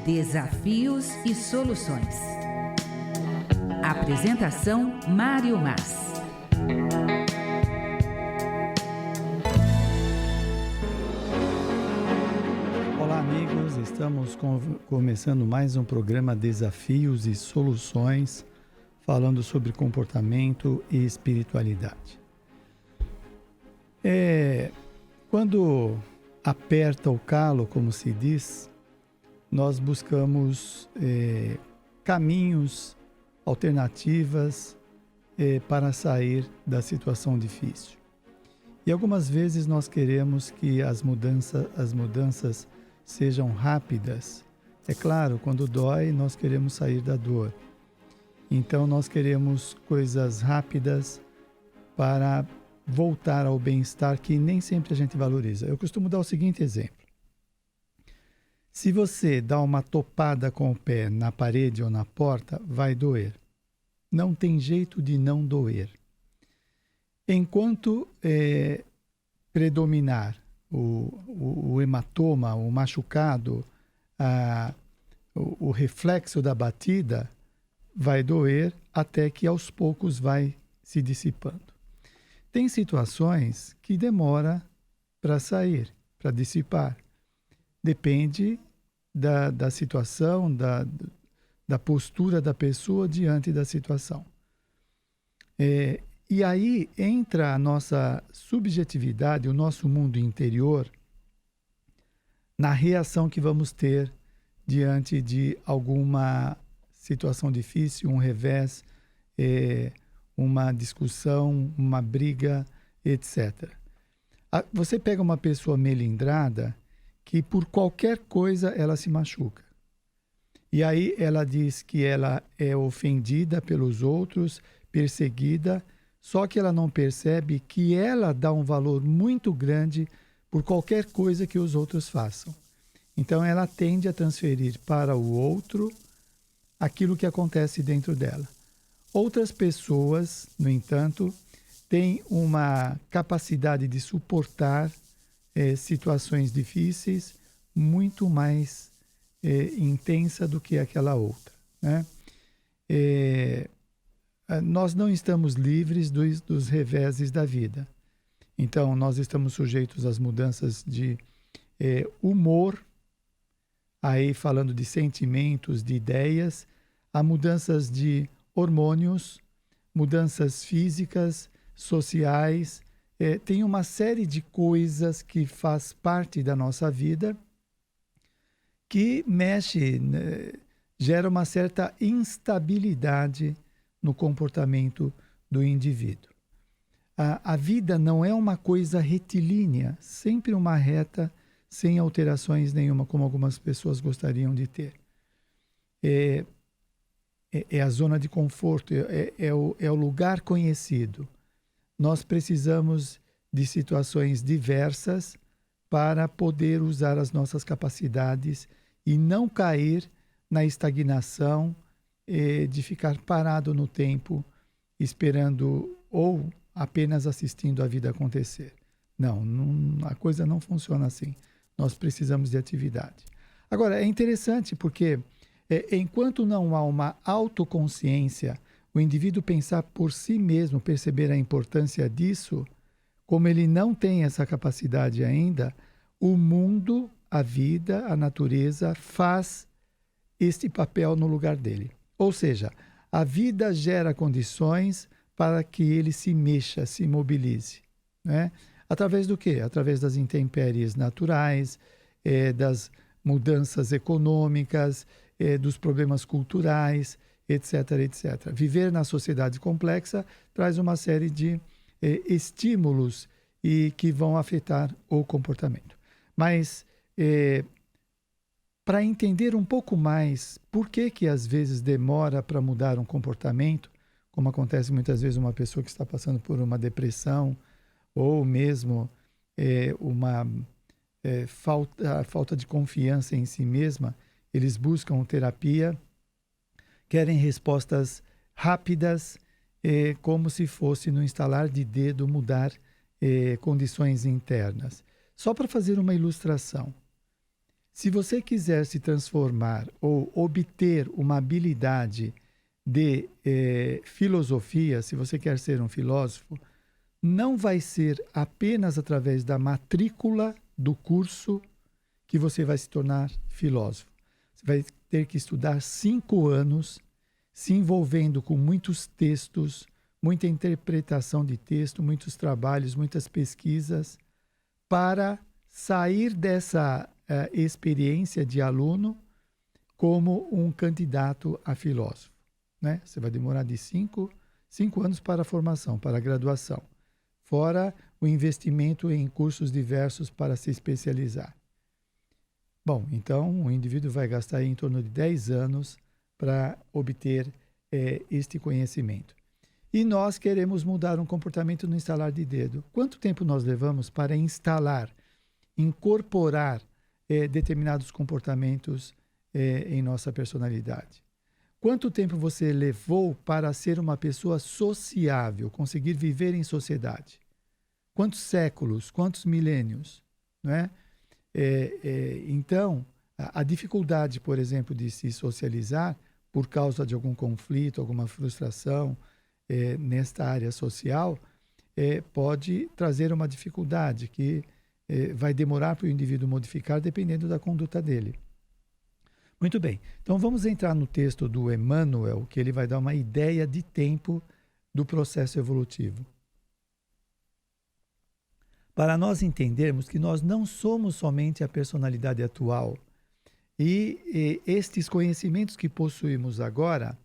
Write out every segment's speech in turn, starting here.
Desafios e soluções. Apresentação: Mário Mas. Olá, amigos. Estamos começando mais um programa Desafios e Soluções, falando sobre comportamento e espiritualidade. Quando aperta o calo, como se diz, nós buscamos caminhos, alternativas para sair da situação difícil. E algumas vezes nós queremos que as mudanças sejam rápidas. É claro, quando dói, nós queremos sair da dor. Então nós queremos coisas rápidas para voltar ao bem-estar que nem sempre a gente valoriza. Eu costumo dar o seguinte exemplo. Se você dá uma topada com o pé na parede ou na porta, vai doer. Não tem jeito de não doer. Enquanto predominar o hematoma, o machucado, o reflexo da batida, vai doer até que aos poucos vai se dissipando. Tem situações que demora para sair, para dissipar. Depende da situação, da postura da pessoa diante da situação. E aí entra a nossa subjetividade, o nosso mundo interior, na reação que vamos ter diante de alguma situação difícil, um revés, uma discussão, uma briga, etc. Você pega uma pessoa melindrada que por qualquer coisa ela se machuca. E aí ela diz que ela é ofendida pelos outros, perseguida, só que ela não percebe que ela dá um valor muito grande por qualquer coisa que os outros façam. Então ela tende a transferir para o outro aquilo que acontece dentro dela. Outras pessoas, no entanto, têm uma capacidade de suportar situações difíceis muito mais intensa do que aquela outra, né? Nós não estamos livres dos reveses da vida. Então, nós estamos sujeitos às mudanças de humor, aí falando de sentimentos, de ideias, a mudanças de hormônios, mudanças físicas, sociais. Tem uma série de coisas que faz parte da nossa vida que mexe, gera uma certa instabilidade no comportamento do indivíduo. A vida não é uma coisa retilínea, sempre uma reta, sem alterações nenhuma, como algumas pessoas gostariam de ter. É a zona de conforto, é o lugar conhecido. Nós precisamos de situações diversas para poder usar as nossas capacidades e não cair na estagnação de ficar parado no tempo, esperando ou apenas assistindo a vida acontecer. Não, a coisa não funciona assim. Nós precisamos de atividade. Agora, é interessante porque enquanto não há uma autoconsciência, o indivíduo pensar por si mesmo, perceber a importância disso, como ele não tem essa capacidade ainda, o mundo, a vida, a natureza faz este papel no lugar dele. Ou seja, a vida gera condições para que ele se mexa, se mobilize, né? Através do quê? Através das intempéries naturais, das mudanças econômicas, dos problemas culturais, etc, etc. Viver na sociedade complexa traz uma série de estímulos e que vão afetar o comportamento. Mas para entender um pouco mais por que às vezes demora para mudar um comportamento, como acontece muitas vezes uma pessoa que está passando por uma depressão ou mesmo falta de confiança em si mesma, eles buscam terapia, querem respostas rápidas, como se fosse no instalar de dedo mudar condições internas. Só para fazer uma ilustração. Se você quiser se transformar ou obter uma habilidade de filosofia, se você quer ser um filósofo, não vai ser apenas através da matrícula do curso que você vai se tornar filósofo. Você vai ter que estudar 5 anos, se envolvendo com muitos textos, muita interpretação de texto, muitos trabalhos, muitas pesquisas, para sair dessa experiência de aluno como um candidato a filósofo, né? Você vai demorar de 5 anos para a formação, para a graduação, fora o investimento em cursos diversos para se especializar. Bom, então o indivíduo vai gastar em torno de 10 anos para obter este conhecimento. E nós queremos mudar um comportamento no instalar de dedo. Quanto tempo nós levamos para instalar, incorporar determinados comportamentos em nossa personalidade? Quanto tempo você levou para ser uma pessoa sociável, conseguir viver em sociedade? Quantos séculos, quantos milênios, não é? Então, a dificuldade, por exemplo, de se socializar por causa de algum conflito, alguma frustração nesta área social, pode trazer uma dificuldade que vai demorar para o indivíduo modificar dependendo da conduta dele. Muito bem, então vamos entrar no texto do Emmanuel, que ele vai dar uma ideia de tempo do processo evolutivo. Para nós entendermos que nós não somos somente a personalidade atual e estes conhecimentos que possuímos agora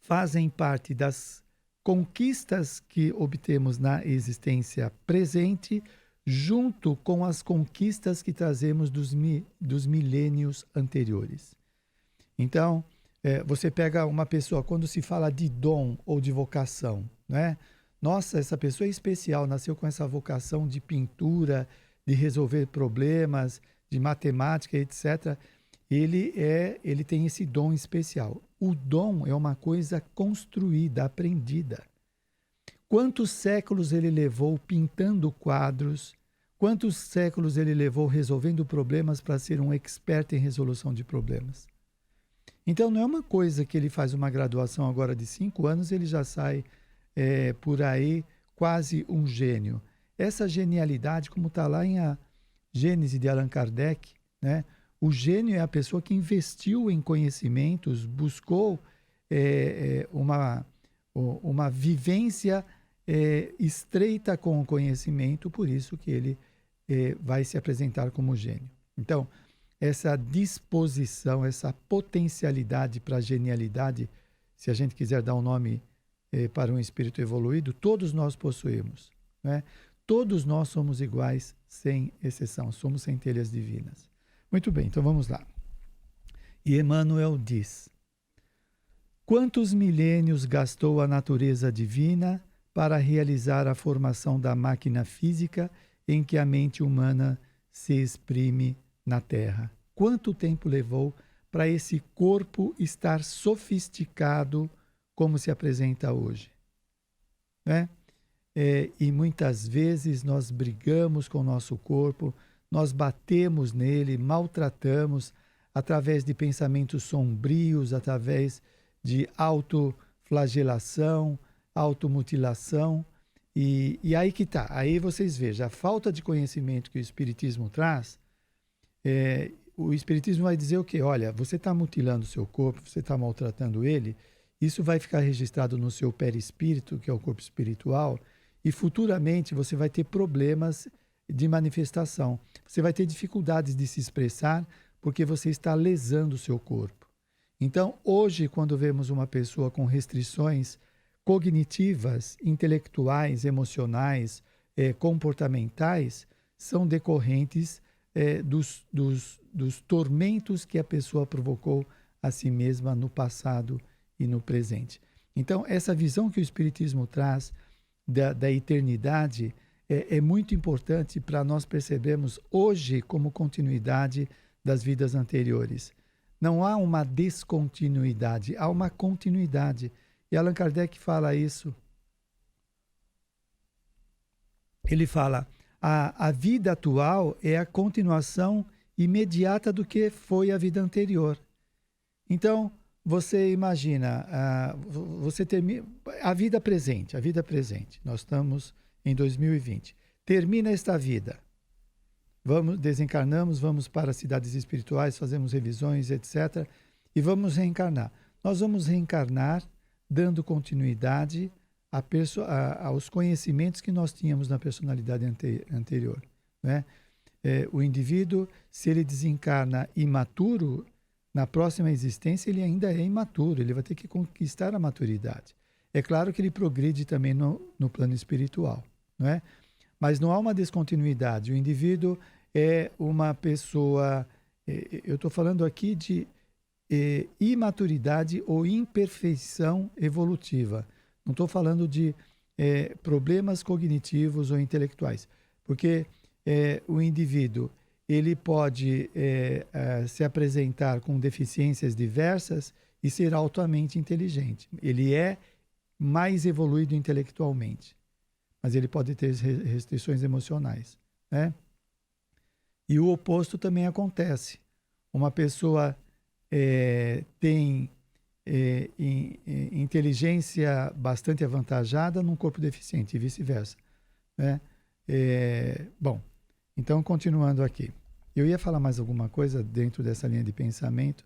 fazem parte das conquistas que obtemos na existência presente, junto com as conquistas que trazemos dos milênios anteriores. Então, você pega uma pessoa, quando se fala de dom ou de vocação, né? Nossa, essa pessoa é especial, nasceu com essa vocação de pintura, de resolver problemas, de matemática, etc. Ele tem esse dom especial. O dom é uma coisa construída, aprendida. Quantos séculos ele levou pintando quadros? Quantos séculos ele levou resolvendo problemas para ser um expert em resolução de problemas? Então, não é uma coisa que ele faz uma graduação agora de 5 anos e ele já sai por aí quase um gênio. Essa genialidade, como está lá em A Gênese de Allan Kardec, né? O gênio é a pessoa que investiu em conhecimentos, buscou uma vivência estreita com o conhecimento, por isso que ele vai se apresentar como gênio. Então, essa disposição, essa potencialidade para a genialidade, se a gente quiser dar um nome para um espírito evoluído, todos nós possuímos, né? Todos nós somos iguais, sem exceção, somos centelhas divinas. Muito bem, então vamos lá. E Emmanuel diz: quantos milênios gastou a natureza divina para realizar a formação da máquina física em que a mente humana se exprime na Terra? Quanto tempo levou para esse corpo estar sofisticado como se apresenta hoje, né? E muitas vezes nós brigamos com o nosso corpo, nós batemos nele, maltratamos através de pensamentos sombrios, através de autoflagelação, automutilação, e aí que está. Aí vocês vejam, a falta de conhecimento que o Espiritismo traz, o Espiritismo vai dizer o quê? Olha, você está mutilando o seu corpo, você está maltratando ele, isso vai ficar registrado no seu perispírito, que é o corpo espiritual, e futuramente você vai ter problemas de manifestação. Você vai ter dificuldades de se expressar porque você está lesando o seu corpo. Então, hoje, quando vemos uma pessoa com restrições cognitivas, intelectuais, emocionais, comportamentais, são decorrentes dos tormentos que a pessoa provocou a si mesma no passado e no presente. Então, essa visão que o Espiritismo traz da eternidade é muito importante para nós percebermos hoje como continuidade das vidas anteriores. Não há uma descontinuidade, há uma continuidade. E Allan Kardec fala isso. Ele fala, a vida atual é a continuação imediata do que foi a vida anterior. Então, você imagina, você termina a vida presente. Nós estamos em 2020. Termina esta vida. Desencarnamos, vamos para cidades espirituais, fazemos revisões, etc. E vamos reencarnar. Nós vamos reencarnar dando continuidade aos conhecimentos que nós tínhamos na personalidade anterior, né? O indivíduo, se ele desencarna imaturo, na próxima existência ele ainda é imaturo, ele vai ter que conquistar a maturidade. É claro que ele progride também no plano espiritual, não é? Mas não há uma descontinuidade. O indivíduo é uma pessoa... eu estou falando aqui de imaturidade ou imperfeição evolutiva. Não estou falando de problemas cognitivos ou intelectuais. Porque o indivíduo ele pode se apresentar com deficiências diversas e ser altamente inteligente. Ele é mais evoluído intelectualmente, mas ele pode ter restrições emocionais, né? E o oposto também acontece. Uma pessoa tem inteligência bastante avantajada num corpo deficiente e vice-versa, né? Bom, então continuando aqui. Eu ia falar mais alguma coisa dentro dessa linha de pensamento,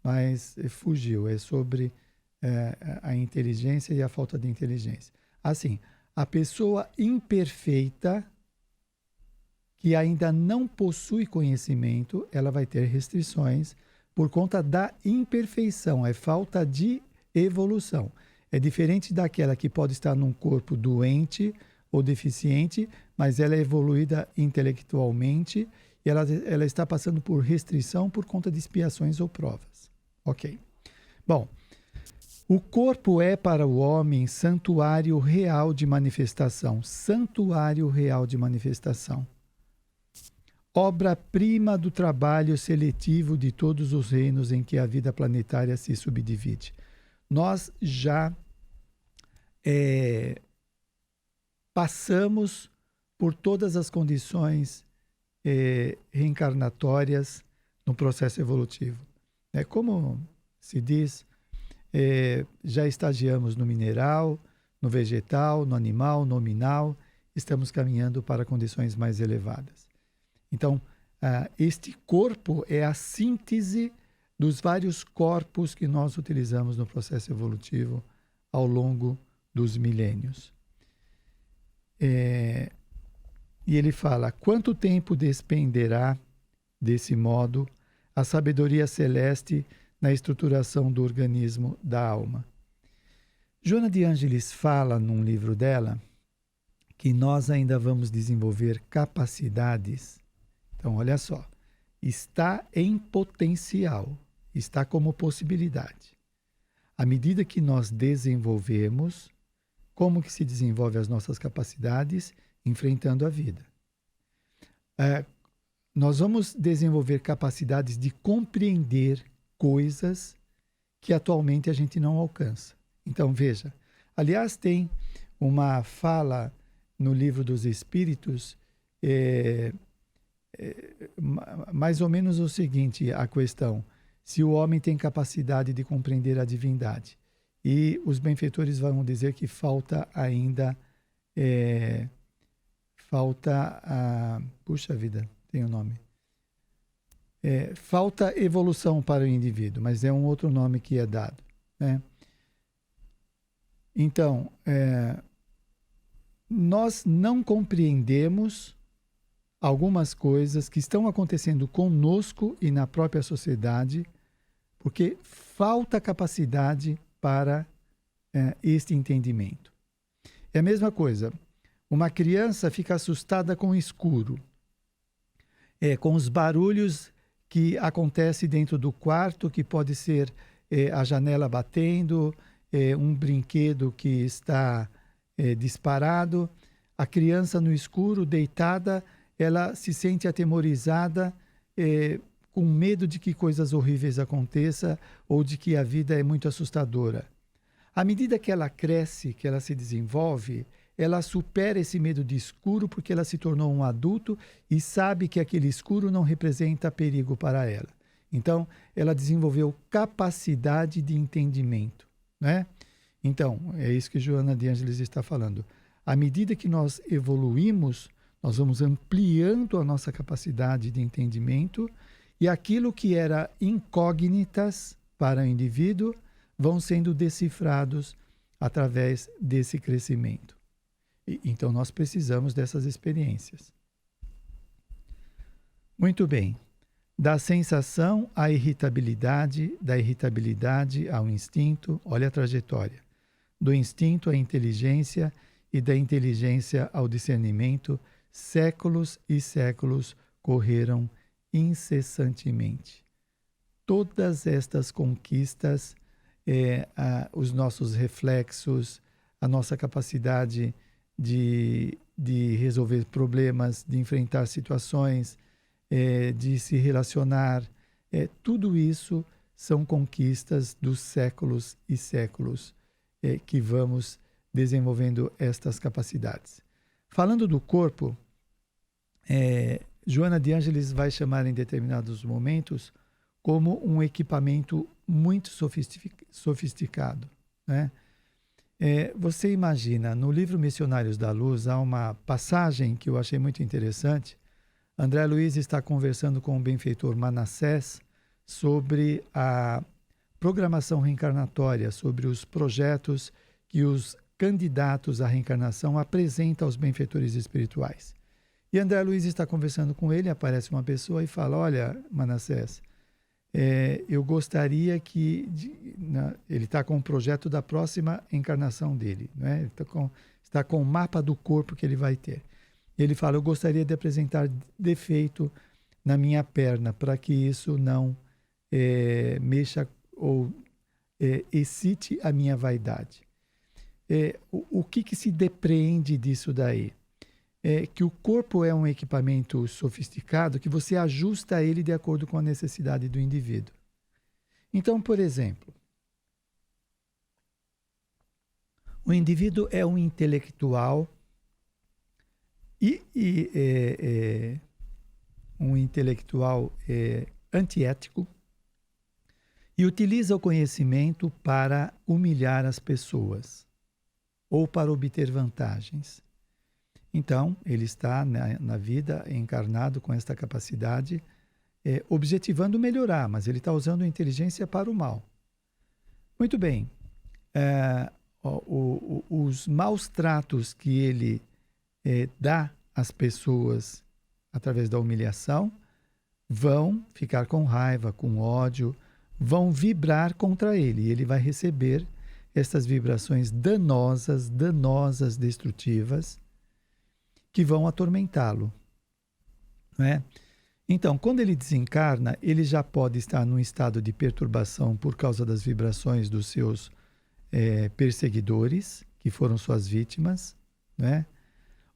mas fugiu. É sobre a inteligência e a falta de inteligência. Assim, a pessoa imperfeita que ainda não possui conhecimento, ela vai ter restrições por conta da imperfeição, é falta de evolução. É diferente daquela que pode estar num corpo doente ou deficiente, mas ela é evoluída intelectualmente e ela está passando por restrição por conta de expiações ou provas. Ok. Bom, o corpo é para o homem santuário real de manifestação. Santuário real de manifestação. Obra-prima do trabalho seletivo de todos os reinos em que a vida planetária se subdivide. Nós já passamos por todas as condições reencarnatórias no processo evolutivo. Como se diz, já estagiamos no mineral, no vegetal, no animal, no nominal, estamos caminhando para condições mais elevadas. Então, este corpo é a síntese dos vários corpos que nós utilizamos no processo evolutivo ao longo dos milênios. E ele fala, quanto tempo despenderá, desse modo, a sabedoria celeste na estruturação do organismo da alma? Joana de Ângeles fala num livro dela que nós ainda vamos desenvolver capacidades. Então, olha só, está em potencial, está como possibilidade. À medida que nós desenvolvemos, como que se desenvolve as nossas capacidades? Enfrentando a vida. Nós vamos desenvolver capacidades de compreender coisas que atualmente a gente não alcança. Então, veja, aliás, tem uma fala no Livro dos Espíritos, mais ou menos o seguinte, a questão, se o homem tem capacidade de compreender a divindade. E os benfeitores vão dizer que falta ainda, puxa vida, tem o nome. Falta evolução para o indivíduo, mas é um outro nome que é dado, né? Então, nós não compreendemos algumas coisas que estão acontecendo conosco e na própria sociedade, porque falta capacidade para este entendimento. É a mesma coisa, uma criança fica assustada com o escuro, com os barulhos que acontecem dentro do quarto, que pode ser a janela batendo, um brinquedo que está disparado. A criança no escuro, deitada, ela se sente atemorizada, com medo de que coisas horríveis aconteçam ou de que a vida é muito assustadora. À medida que ela cresce, que ela se desenvolve, ela supera esse medo de escuro porque ela se tornou um adulto e sabe que aquele escuro não representa perigo para ela. Então, ela desenvolveu capacidade de entendimento, né? Então, é isso que Joana de Ângeles está falando. À medida que nós evoluímos, nós vamos ampliando a nossa capacidade de entendimento e aquilo que era incógnitas para o indivíduo vão sendo decifrados através desse crescimento. Então, nós precisamos dessas experiências. Muito bem. Da sensação à irritabilidade, da irritabilidade ao instinto, olha a trajetória. Do instinto à inteligência e da inteligência ao discernimento, séculos e séculos correram incessantemente. Todas estas conquistas, os nossos reflexos, a nossa capacidade de resolver problemas, de enfrentar situações, de se relacionar, tudo isso são conquistas dos séculos e séculos que vamos desenvolvendo estas capacidades. Falando do corpo, Joana de Ângeles vai chamar em determinados momentos como um equipamento muito sofisticado, né? Você imagina, no livro Missionários da Luz, há uma passagem que eu achei muito interessante. André Luiz está conversando com o benfeitor Manassés sobre a programação reencarnatória, sobre os projetos que os candidatos à reencarnação apresentam aos benfeitores espirituais. E André Luiz está conversando com ele, aparece uma pessoa e fala: olha, Manassés, eu gostaria que... ele está com o projeto da próxima encarnação dele, né? Ele está com o mapa do corpo que ele vai ter. Ele fala: eu gostaria de apresentar defeito na minha perna, para que isso não mexa ou excite a minha vaidade. O que se depreende disso daí? Que o corpo é um equipamento sofisticado que você ajusta ele de acordo com a necessidade do indivíduo. Então, por exemplo, o indivíduo é um intelectual um intelectual antiético e utiliza o conhecimento para humilhar as pessoas ou para obter vantagens. Então, ele está na vida encarnado com esta capacidade, objetivando melhorar, mas ele está usando a inteligência para o mal. Muito bem. Os maus tratos que ele dá às pessoas através da humilhação vão ficar com raiva, com ódio, vão vibrar contra ele. E ele vai receber essas vibrações danosas, destrutivas, que vão atormentá-lo, não é? Então, quando ele desencarna, ele já pode estar num estado de perturbação por causa das vibrações dos seus perseguidores, que foram suas vítimas, né?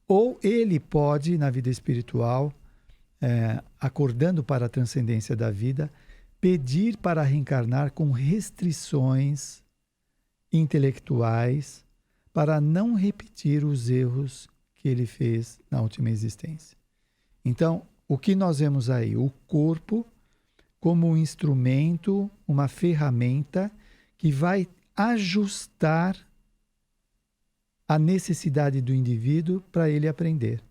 Ou ele pode, na vida espiritual, acordando para a transcendência da vida, pedir para reencarnar com restrições intelectuais para não repetir os erros que ele fez na última existência. Então, o que nós vemos aí? O corpo como um instrumento, uma ferramenta que vai ajustar a necessidade do indivíduo para ele aprender.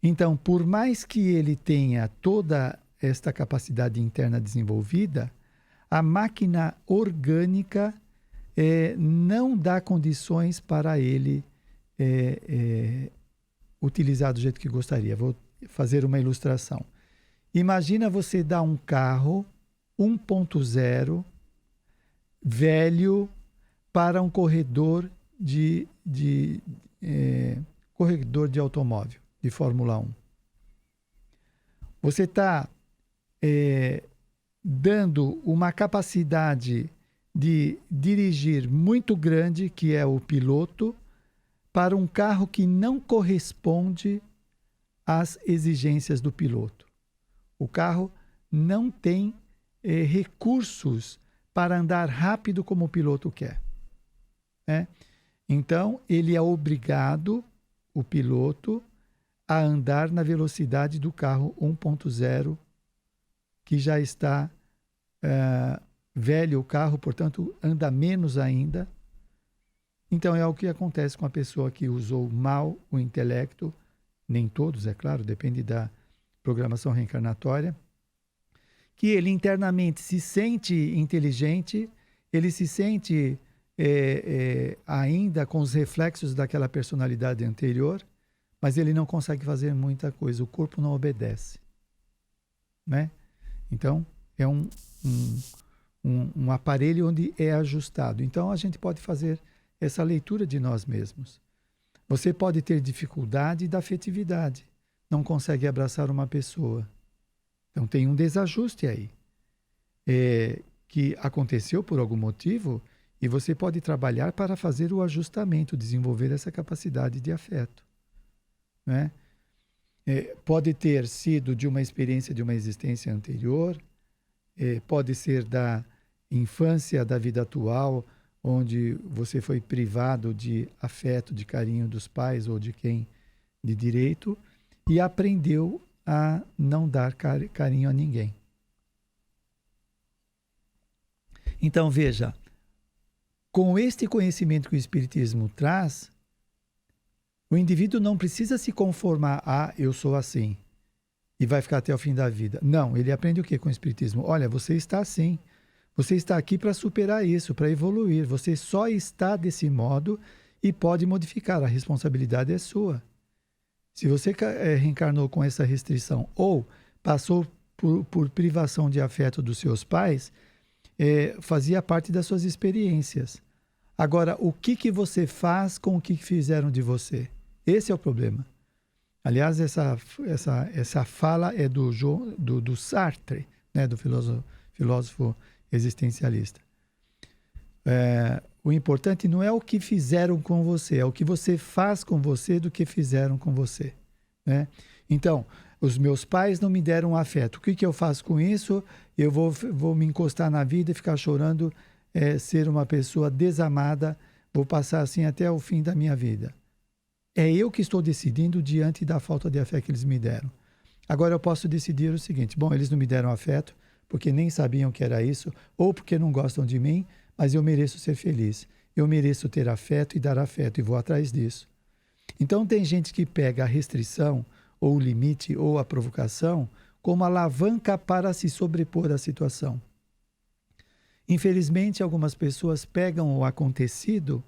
Então, por mais que ele tenha toda esta capacidade interna desenvolvida, a máquina orgânica não dá condições para ele utilizar do jeito que gostaria. Vou fazer uma ilustração. Imagina você dar um carro 1.0 velho para um corredor corredor de automóvel, de Fórmula 1. Você está dando uma capacidade de dirigir muito grande, que é o piloto, para um carro que não corresponde às exigências do piloto. O carro não tem recursos para andar rápido como o piloto quer, né? Então, ele é obrigado, o piloto, a andar na velocidade do carro 1.0, que já está velho o carro, portanto, anda menos ainda. Então, é o que acontece com a pessoa que usou mal o intelecto. Nem todos, é claro, depende da programação reencarnatória. Que ele internamente se sente inteligente, ele se sente ainda com os reflexos daquela personalidade anterior, mas ele não consegue fazer muita coisa, o corpo não obedece, né? Então, é um aparelho onde é ajustado. Então, a gente pode fazer essa leitura de nós mesmos. Você pode ter dificuldade da afetividade, não consegue abraçar uma pessoa. Então, tem um desajuste aí, que aconteceu por algum motivo, e você pode trabalhar para fazer o ajustamento, desenvolver essa capacidade de afeto, né? Pode ter sido de uma experiência de uma existência anterior, pode ser da infância, da vida atual, onde você foi privado de afeto, de carinho dos pais ou de quem de direito, e aprendeu a não dar carinho a ninguém. Então, veja, com este conhecimento que o Espiritismo traz, o indivíduo não precisa se conformar a eu sou assim e vai ficar até o fim da vida. Não, ele aprende o que com o Espiritismo? Olha, você está assim, você está aqui para superar isso, para evoluir, você só está desse modo e pode modificar, a responsabilidade é sua. Se você reencarnou com essa restrição ou passou por privação de afeto dos seus pais, fazia parte das suas experiências. Agora, o que você faz com o que fizeram de você? Esse é o problema. Aliás, essa fala é do Sartre, né, do filósofo existencialista. O importante não é o que fizeram com você, é o que você faz com você do que fizeram com você, né? Então, os meus pais não me deram afeto. O que eu faço com isso? Eu vou me encostar na vida e ficar chorando, ser uma pessoa desamada, vou passar assim até o fim da minha vida. É eu que estou decidindo diante da falta de afeto que eles me deram. Agora eu posso decidir o seguinte: bom, eles não me deram afeto porque nem sabiam que era isso, ou porque não gostam de mim, mas eu mereço ser feliz. Eu mereço ter afeto e dar afeto, e vou atrás disso. Então tem gente que pega a restrição, ou o limite, ou a provocação, como alavanca para se sobrepor à situação. Infelizmente, algumas pessoas pegam o acontecido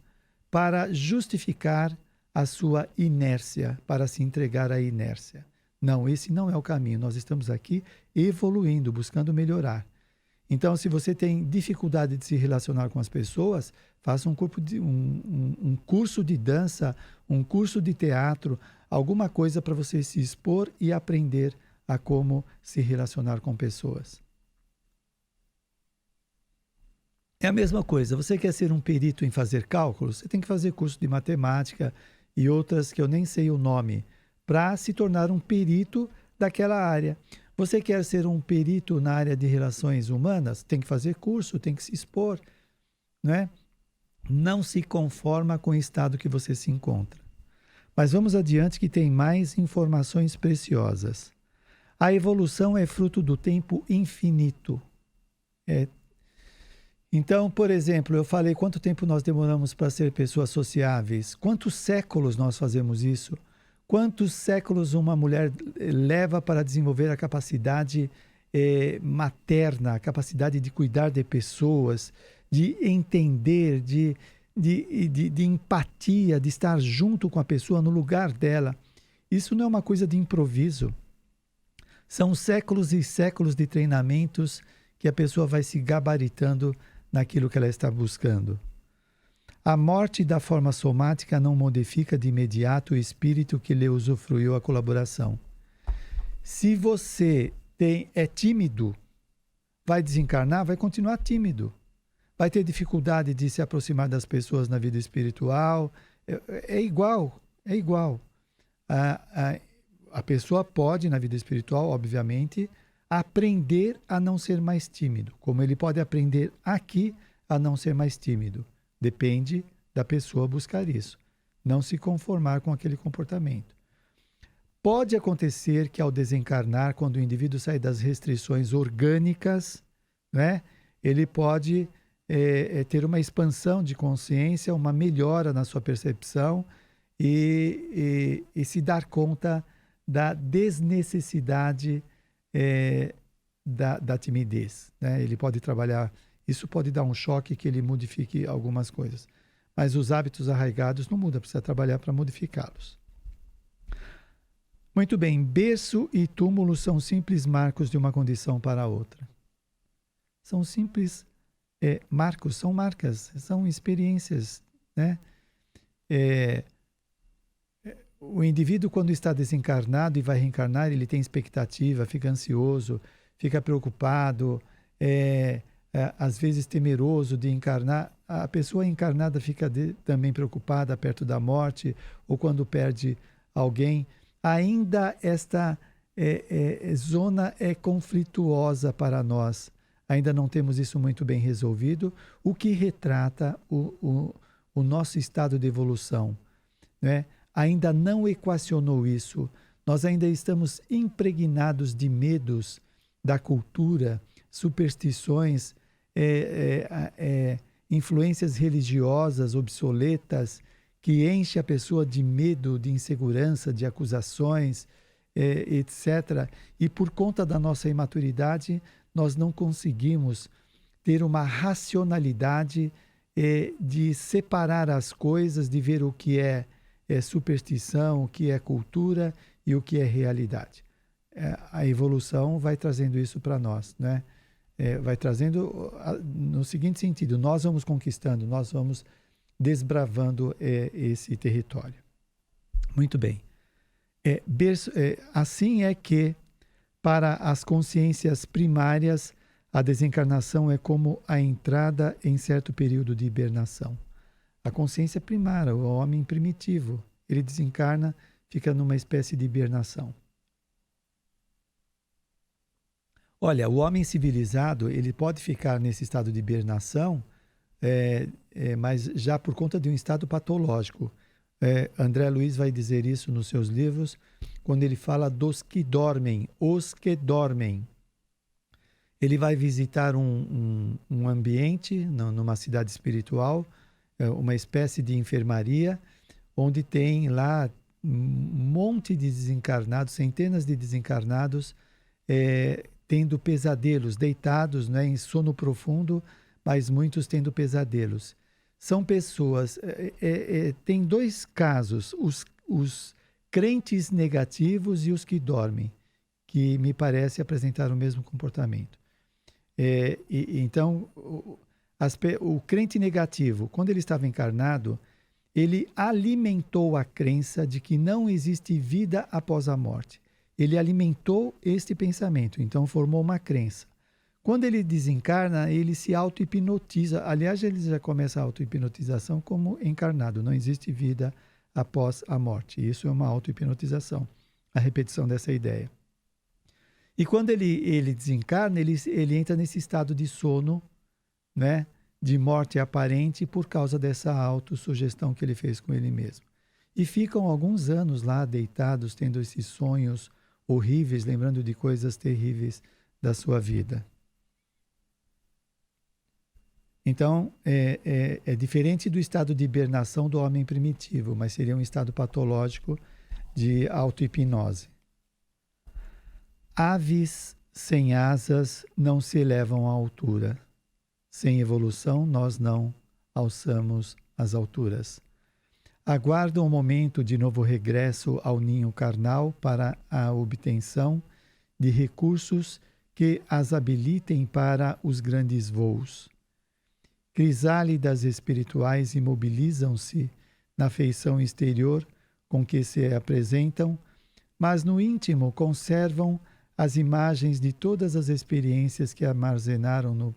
para justificar a sua inércia, para se entregar à inércia. Não, esse não é o caminho. Nós estamos aqui evoluindo, buscando melhorar. Então, se você tem dificuldade de se relacionar com as pessoas, faça um curso de dança, um curso de teatro, alguma coisa para você se expor e aprender a como se relacionar com pessoas. É a mesma coisa, você quer ser um perito em fazer cálculos? Você tem que fazer curso de matemática e outras que eu nem sei o nome, para se tornar um perito daquela área. Você quer ser um perito na área de relações humanas? Tem que fazer curso, tem que se expor, né? Não se conforma com o estado que você se encontra. Mas vamos adiante que tem mais informações preciosas. A evolução é fruto do tempo infinito. Então, por exemplo, eu falei quanto tempo nós demoramos para ser pessoas sociáveis. Quantos séculos nós fazemos isso? Quantos séculos uma mulher leva para desenvolver a capacidade materna, a capacidade de cuidar de pessoas, de entender, de empatia, de estar junto com a pessoa no lugar dela. Isso não é uma coisa de improviso. São séculos e séculos de treinamentos que a pessoa vai se gabaritando naquilo que ela está buscando. A morte da forma somática não modifica de imediato o espírito que lhe usufruiu a colaboração. Se você é tímido, vai desencarnar, vai continuar tímido. Vai ter dificuldade de se aproximar das pessoas na vida espiritual. É igual. A pessoa pode, na vida espiritual, obviamente, aprender a não ser mais tímido, como ele pode aprender aqui a não ser mais tímido. Depende da pessoa buscar isso, não se conformar com aquele comportamento. Pode acontecer que ao desencarnar, quando o indivíduo sai das restrições orgânicas, né, ele pode ter uma expansão de consciência, uma melhora na sua percepção e se dar conta da desnecessidade da timidez, né? Ele pode trabalhar, isso pode dar um choque que ele modifique algumas coisas. Mas os hábitos arraigados não mudam, precisa trabalhar para modificá-los. Muito bem, berço e túmulo são simples marcos de uma condição para outra. São simples marcos, são marcas, são experiências, né? O indivíduo, quando está desencarnado e vai reencarnar, ele tem expectativa, fica ansioso, fica preocupado, às vezes temeroso de encarnar. A pessoa encarnada fica também preocupada perto da morte ou quando perde alguém. Ainda esta zona é conflituosa para nós. Ainda não temos isso muito bem resolvido, o que retrata o nosso estado de evolução, né? Ainda não equacionou isso. Nós ainda estamos impregnados de medos da cultura, superstições, influências religiosas obsoletas que enche a pessoa de medo, de insegurança, de acusações, etc. E por conta da nossa imaturidade, nós não conseguimos ter uma racionalidade de separar as coisas, de ver o que é superstição, o que é cultura e o que é realidade. A evolução vai trazendo isso para nós, né? Vai trazendo no seguinte sentido: nós vamos conquistando, nós vamos desbravando esse território. Muito bem. Assim é que, para as consciências primárias, a desencarnação é como a entrada em certo período de hibernação. A consciência primária, o homem primitivo, ele desencarna, fica numa espécie de hibernação. Olha, o homem civilizado, ele pode ficar nesse estado de hibernação, mas já por conta de um estado patológico. André Luiz vai dizer isso nos seus livros, quando ele fala dos que dormem, os que dormem. Ele vai visitar um ambiente, numa cidade espiritual, uma espécie de enfermaria, onde tem lá um monte de desencarnados, centenas de desencarnados, tendo pesadelos, deitados, né, em sono profundo, mas muitos tendo pesadelos. São pessoas, tem dois casos, os crentes negativos e os que dormem, que me parece apresentar o mesmo comportamento. Então, o crente negativo, quando ele estava encarnado, ele alimentou a crença de que não existe vida após a morte. Ele alimentou este pensamento, então formou uma crença. Quando ele desencarna, ele se auto-hipnotiza. Aliás, ele já começa a auto-hipnotização como encarnado. Não existe vida após a morte. Isso é uma auto-hipnotização, a repetição dessa ideia. E quando ele desencarna, ele entra nesse estado de sono, né, de morte aparente, por causa dessa autossugestão que ele fez com ele mesmo. E ficam alguns anos lá deitados, tendo esses sonhos horríveis, lembrando de coisas terríveis da sua vida. Então, é diferente do estado de hibernação do homem primitivo, mas seria um estado patológico de auto-hipnose. Aves sem asas não se elevam à altura. Sem evolução, nós não alçamos as alturas. Aguardam o momento de novo regresso ao ninho carnal para a obtenção de recursos que as habilitem para os grandes voos. Crisálidas espirituais imobilizam-se na feição exterior com que se apresentam, mas no íntimo conservam as imagens de todas as experiências que armazenaram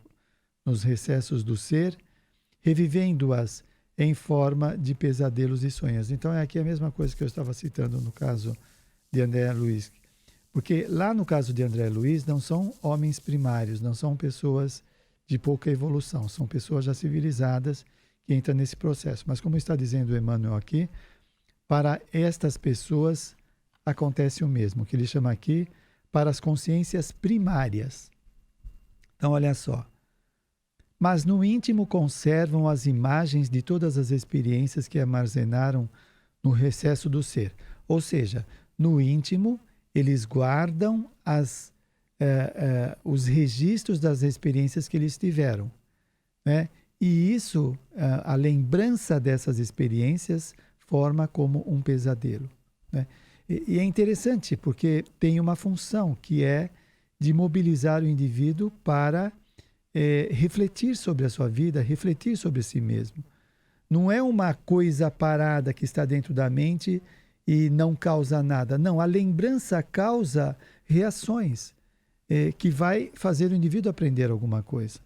nos recessos do ser, revivendo-as em forma de pesadelos e sonhos. Então, aqui a mesma coisa que eu estava citando no caso de André Luiz. Porque lá no caso de André Luiz, não são homens primários, não são pessoas de pouca evolução, são pessoas já civilizadas que entra nesse processo. Mas como está dizendo o Emmanuel aqui, para estas pessoas acontece o mesmo, que ele chama aqui para as consciências primárias. Então, olha só. Mas no íntimo conservam as imagens de todas as experiências que armazenaram no recesso do ser. Ou seja, no íntimo, eles guardam os registros das experiências que eles tiveram, né? E isso, a lembrança dessas experiências, forma como um pesadelo, né? E é interessante porque tem uma função que é de mobilizar o indivíduo para refletir sobre a sua vida, refletir sobre si mesmo. Não é uma coisa parada que está dentro da mente e não causa nada. Não, a lembrança causa reações que vai fazer o indivíduo aprender alguma coisa.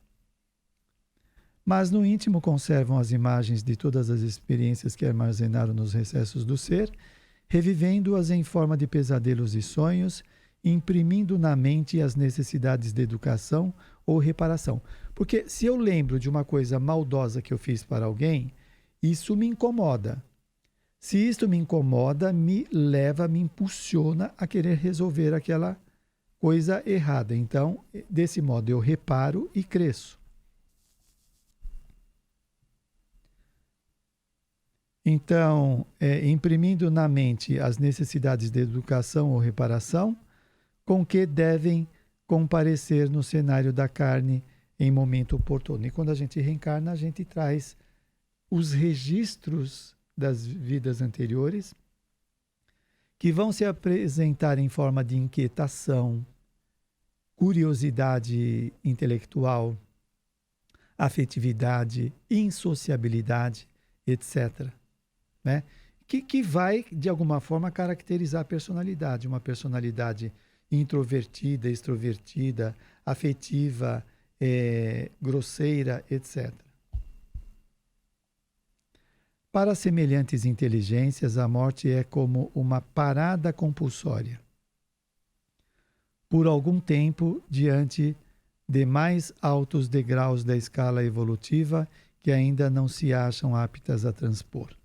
Mas no íntimo conservam as imagens de todas as experiências que armazenaram nos recessos do ser, revivendo-as em forma de pesadelos e sonhos, imprimindo na mente as necessidades de educação ou reparação. Porque se eu lembro de uma coisa maldosa que eu fiz para alguém, isso me incomoda. Se isto me incomoda, me leva, me impulsiona a querer resolver aquela coisa errada. Então, desse modo, eu reparo e cresço. Então, imprimindo na mente as necessidades de educação ou reparação, com que devem comparecer no cenário da carne em momento oportuno. E quando a gente reencarna, a gente traz os registros das vidas anteriores, que vão se apresentar em forma de inquietação, curiosidade intelectual, afetividade, insociabilidade, etc., né? Que vai, de alguma forma, caracterizar a personalidade. Uma personalidade introvertida, extrovertida, afetiva, grosseira, etc. Para semelhantes inteligências, a morte é como uma parada compulsória. Por algum tempo, diante de mais altos degraus da escala evolutiva que ainda não se acham aptas a transpor.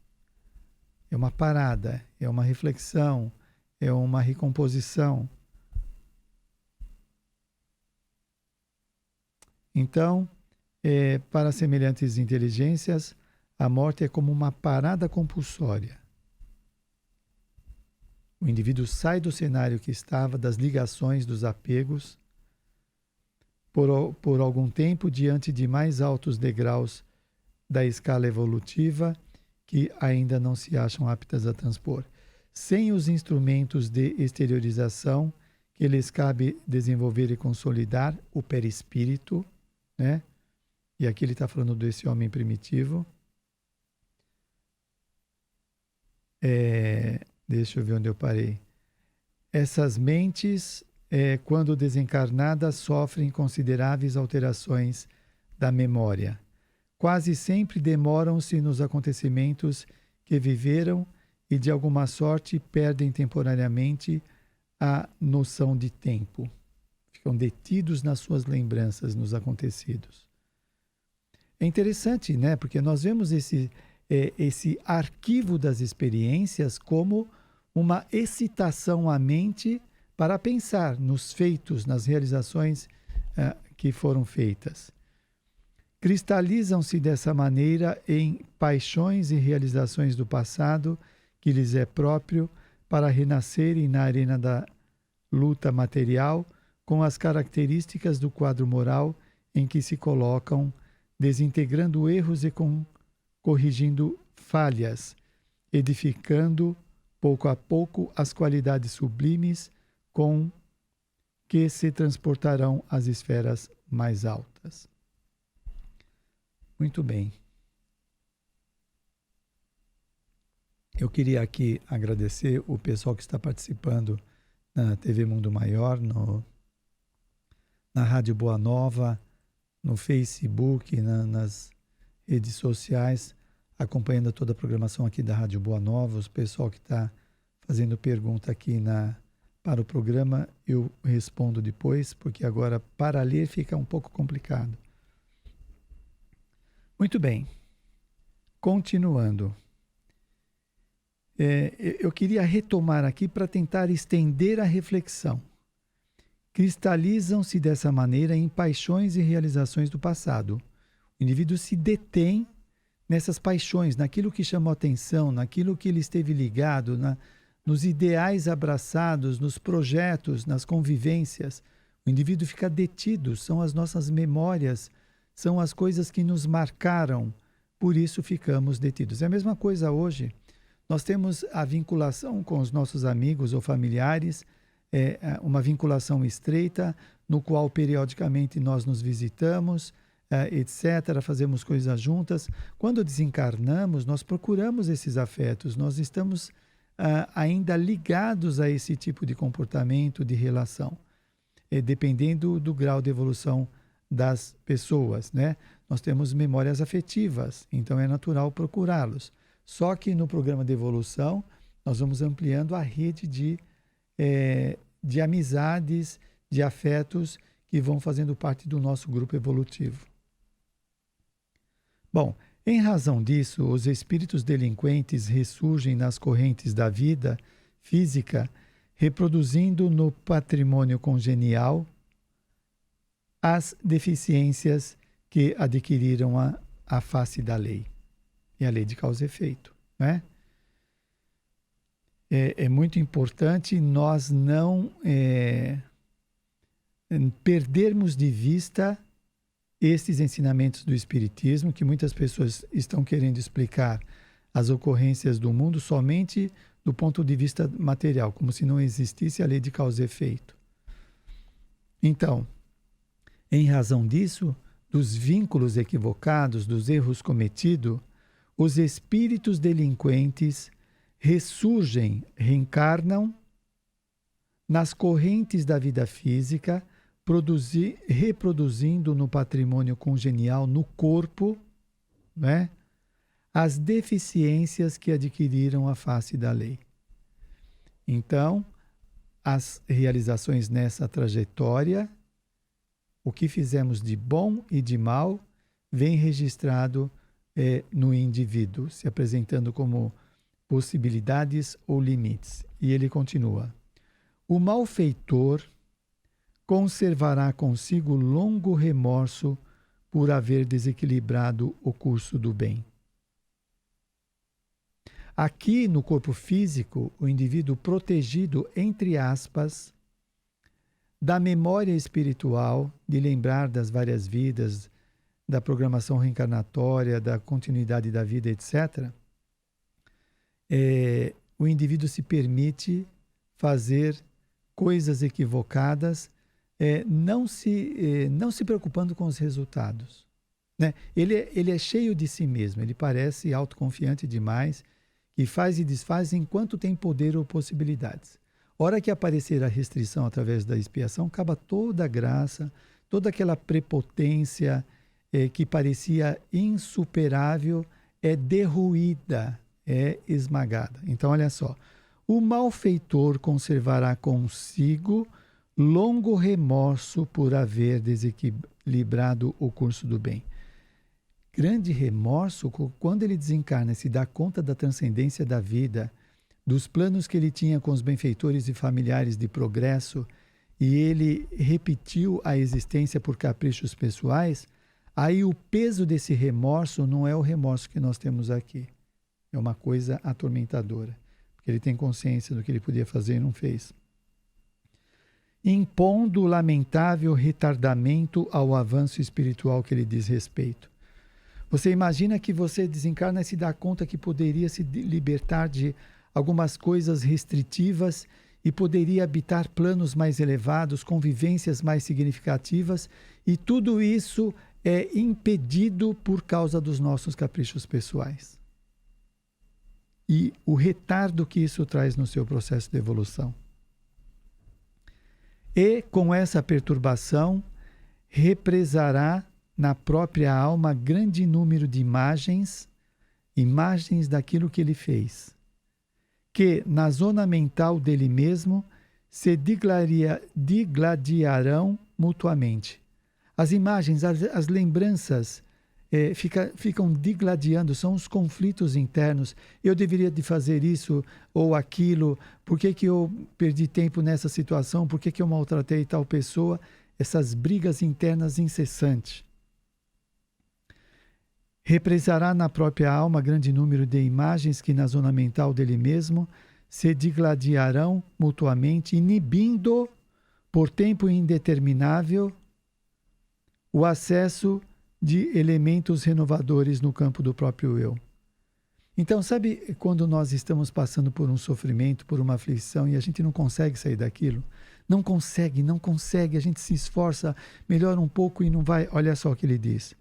É uma parada, é uma reflexão, é uma recomposição. Então, para semelhantes inteligências, a morte é como uma parada compulsória. O indivíduo sai do cenário que estava, das ligações, dos apegos, por algum tempo diante de mais altos degraus da escala evolutiva que ainda não se acham aptas a transpor. Sem os instrumentos de exteriorização que lhes cabe desenvolver e consolidar, o perispírito, né? E aqui ele está falando desse homem primitivo. Deixa eu ver onde eu parei. Essas mentes, quando desencarnadas, sofrem consideráveis alterações da memória. Quase sempre demoram-se nos acontecimentos que viveram e, de alguma sorte, perdem temporariamente a noção de tempo. Ficam detidos nas suas lembranças, nos acontecidos. É interessante, né? Porque nós vemos esse arquivo das experiências como uma excitação à mente para pensar nos feitos, nas realizações que foram feitas. Cristalizam-se dessa maneira em paixões e realizações do passado que lhes é próprio para renascerem na arena da luta material com as características do quadro moral em que se colocam, desintegrando erros e corrigindo falhas, edificando pouco a pouco as qualidades sublimes com que se transportarão às esferas mais altas. Muito bem. Eu queria aqui agradecer o pessoal que está participando na TV Mundo Maior, na Rádio Boa Nova, no Facebook, nas redes sociais, acompanhando toda a programação aqui da Rádio Boa Nova. O pessoal que está fazendo pergunta aqui para o programa, eu respondo depois, porque agora para ler fica um pouco complicado. Muito bem. continuando. Eu queria retomar aqui para tentar estender a reflexão. Cristalizam-se dessa maneira em paixões e realizações do passado. O indivíduo se detém nessas paixões, naquilo que chamou atenção, naquilo que ele esteve ligado, nos ideais abraçados, nos projetos, nas convivências. O indivíduo fica detido, são as nossas memórias, são as coisas que nos marcaram, por isso ficamos detidos. É a mesma coisa hoje. Nós temos a vinculação com os nossos amigos ou familiares, uma vinculação estreita, no qual periodicamente nós nos visitamos, etc., fazemos coisas juntas. Quando desencarnamos, nós procuramos esses afetos, nós estamos ainda ligados a esse tipo de comportamento, de relação, dependendo do grau de evolução das pessoas, né? Nós temos memórias afetivas, então é natural procurá-los. Só que no programa de evolução, nós vamos ampliando a rede de amizades, de afetos que vão fazendo parte do nosso grupo evolutivo. Bom, em razão disso, os espíritos delinquentes ressurgem nas correntes da vida física, reproduzindo no patrimônio congenial as deficiências que adquiriram a face da lei. E a lei de causa e efeito, né? É muito importante nós não perdermos de vista estes ensinamentos do Espiritismo, que muitas pessoas estão querendo explicar as ocorrências do mundo somente do ponto de vista material, como se não existisse a lei de causa e efeito. Então, em razão disso, dos vínculos equivocados, dos erros cometidos, os espíritos delinquentes ressurgem, reencarnam nas correntes da vida física, reproduzindo no patrimônio congenial, no corpo, né, as deficiências que adquiriram a face da lei. Então, as realizações nessa trajetória, o que fizemos de bom e de mal, vem registrado no indivíduo, se apresentando como possibilidades ou limites. E ele continua: o malfeitor conservará consigo longo remorso por haver desequilibrado o curso do bem. Aqui no corpo físico, o indivíduo protegido, entre aspas, da memória espiritual, de lembrar das várias vidas, da programação reencarnatória, da continuidade da vida, etc., o indivíduo se permite fazer coisas equivocadas, não se preocupando com os resultados, né? Ele é cheio de si mesmo, ele parece autoconfiante demais, que faz e desfaz enquanto tem poder ou possibilidades. Hora que aparecer a restrição através da expiação, acaba toda a graça, toda aquela prepotência que parecia insuperável, é derruída, é esmagada. Então, olha só. O malfeitor conservará consigo longo remorso por haver desequilibrado o curso do bem. Grande remorso quando ele desencarna e se dá conta da transcendência da vida, dos planos que ele tinha com os benfeitores e familiares de progresso, e ele repetiu a existência por caprichos pessoais. Aí o peso desse remorso não é o remorso que nós temos aqui. É uma coisa atormentadora, porque ele tem consciência do que ele podia fazer e não fez. Impondo lamentável retardamento ao avanço espiritual que lhe diz respeito. Você imagina que você desencarna e se dá conta que poderia se libertar de algumas coisas restritivas e poderia habitar planos mais elevados, convivências mais significativas, e tudo isso é impedido por causa dos nossos caprichos pessoais. E o retardo que isso traz no seu processo de evolução. E, com essa perturbação, represará na própria alma grande número de imagens daquilo que ele fez, que na zona mental dele mesmo se digladiarão mutuamente. As imagens, as lembranças ficam digladiando, são os conflitos internos. Eu deveria de fazer isso ou aquilo, por que eu perdi tempo nessa situação, por que eu maltratei tal pessoa? Essas brigas internas incessantes. Represará na própria alma grande número de imagens que na zona mental dele mesmo se digladiarão mutuamente, inibindo por tempo indeterminável o acesso de elementos renovadores no campo do próprio eu. Então, sabe quando nós estamos passando por um sofrimento, por uma aflição e a gente não consegue sair daquilo? Não consegue, a gente se esforça, melhora um pouco e não vai. Olha só o que ele diz.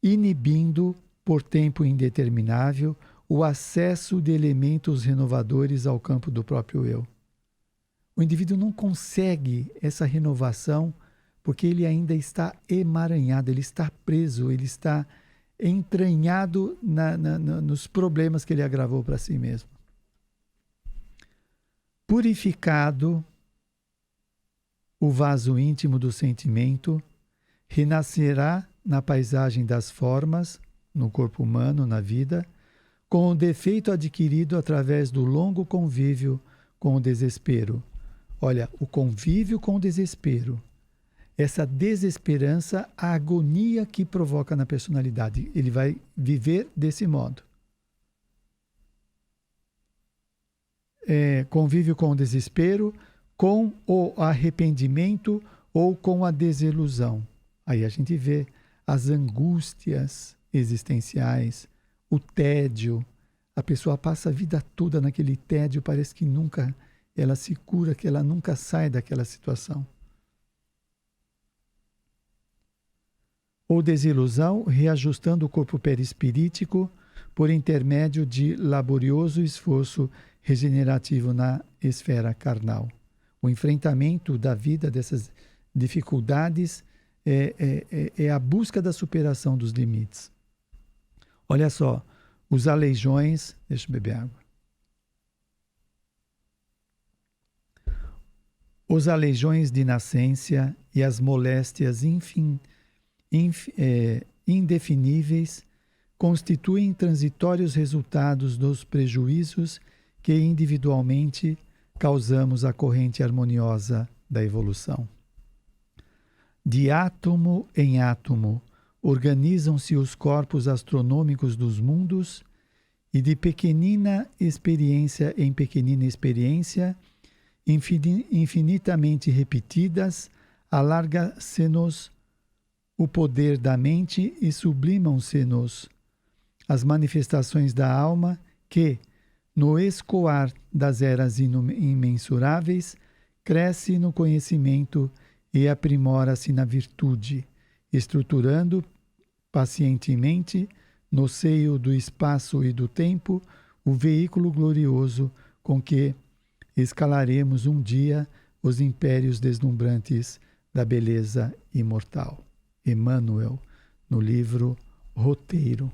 Inibindo por tempo indeterminável o acesso de elementos renovadores ao campo do próprio eu. O indivíduo não consegue essa renovação porque ele ainda está emaranhado, ele está preso, ele está entranhado nos problemas que ele agravou para si mesmo. Purificado o vaso íntimo do sentimento, renascerá na paisagem das formas, no corpo humano, na vida, com o defeito adquirido através do longo convívio com o desespero. Olha, o convívio com o desespero, essa desesperança, a agonia que provoca na personalidade. Ele vai viver desse modo. Convívio com o desespero, com o arrependimento ou com a desilusão. Aí a gente vê as angústias existenciais, o tédio. A pessoa passa a vida toda naquele tédio, parece que nunca ela se cura, que ela nunca sai daquela situação. Ou desilusão, reajustando o corpo perispirítico por intermédio de laborioso esforço regenerativo na esfera carnal. O enfrentamento da vida, dessas dificuldades, é a busca da superação dos limites. Olha só, os aleijões... Deixa eu beber água. Os aleijões de nascença e as moléstias indefiníveis constituem transitórios resultados dos prejuízos que individualmente causamos à corrente harmoniosa da evolução. De átomo em átomo organizam-se os corpos astronômicos dos mundos e de pequenina experiência em pequenina experiência, infinitamente repetidas, alarga-se-nos o poder da mente e sublimam-se-nos as manifestações da alma que, no escoar das eras imensuráveis, cresce no conhecimento e aprimora-se na virtude, estruturando pacientemente, no seio do espaço e do tempo, o veículo glorioso com que escalaremos um dia os impérios deslumbrantes da beleza imortal. Emmanuel, no livro Roteiro,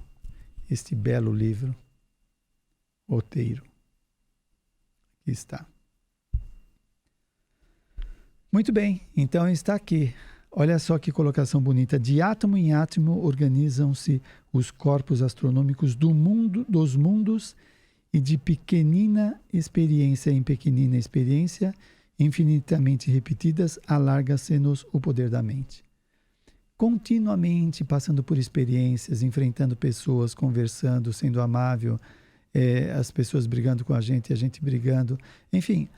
este belo livro, Roteiro. Aqui está. Muito bem, então está aqui. Olha só que colocação bonita. De átomo em átomo organizam-se os corpos astronômicos dos mundos e de pequenina experiência em pequenina experiência, infinitamente repetidas, alarga-se-nos o poder da mente. Continuamente passando por experiências, enfrentando pessoas, conversando, sendo amável, as pessoas brigando com a gente brigando, enfim,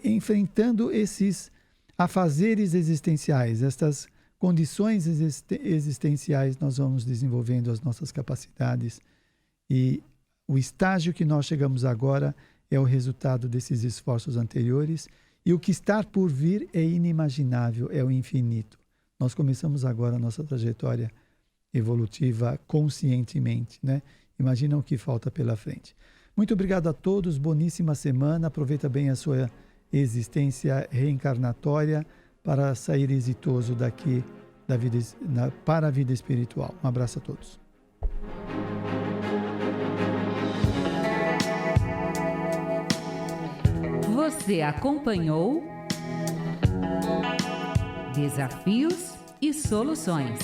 enfrentando esses afazeres existenciais, estas condições existenciais, nós vamos desenvolvendo as nossas capacidades e o estágio que nós chegamos agora é o resultado desses esforços anteriores e o que está por vir é inimaginável, é o infinito. Nós começamos agora a nossa trajetória evolutiva conscientemente, né? Imagina o que falta pela frente. Muito obrigado a todos, boníssima semana, aproveita bem a sua existência reencarnatória para sair exitoso daqui da vida, para a vida espiritual. Um abraço a todos. Você acompanhou Desafios e Soluções.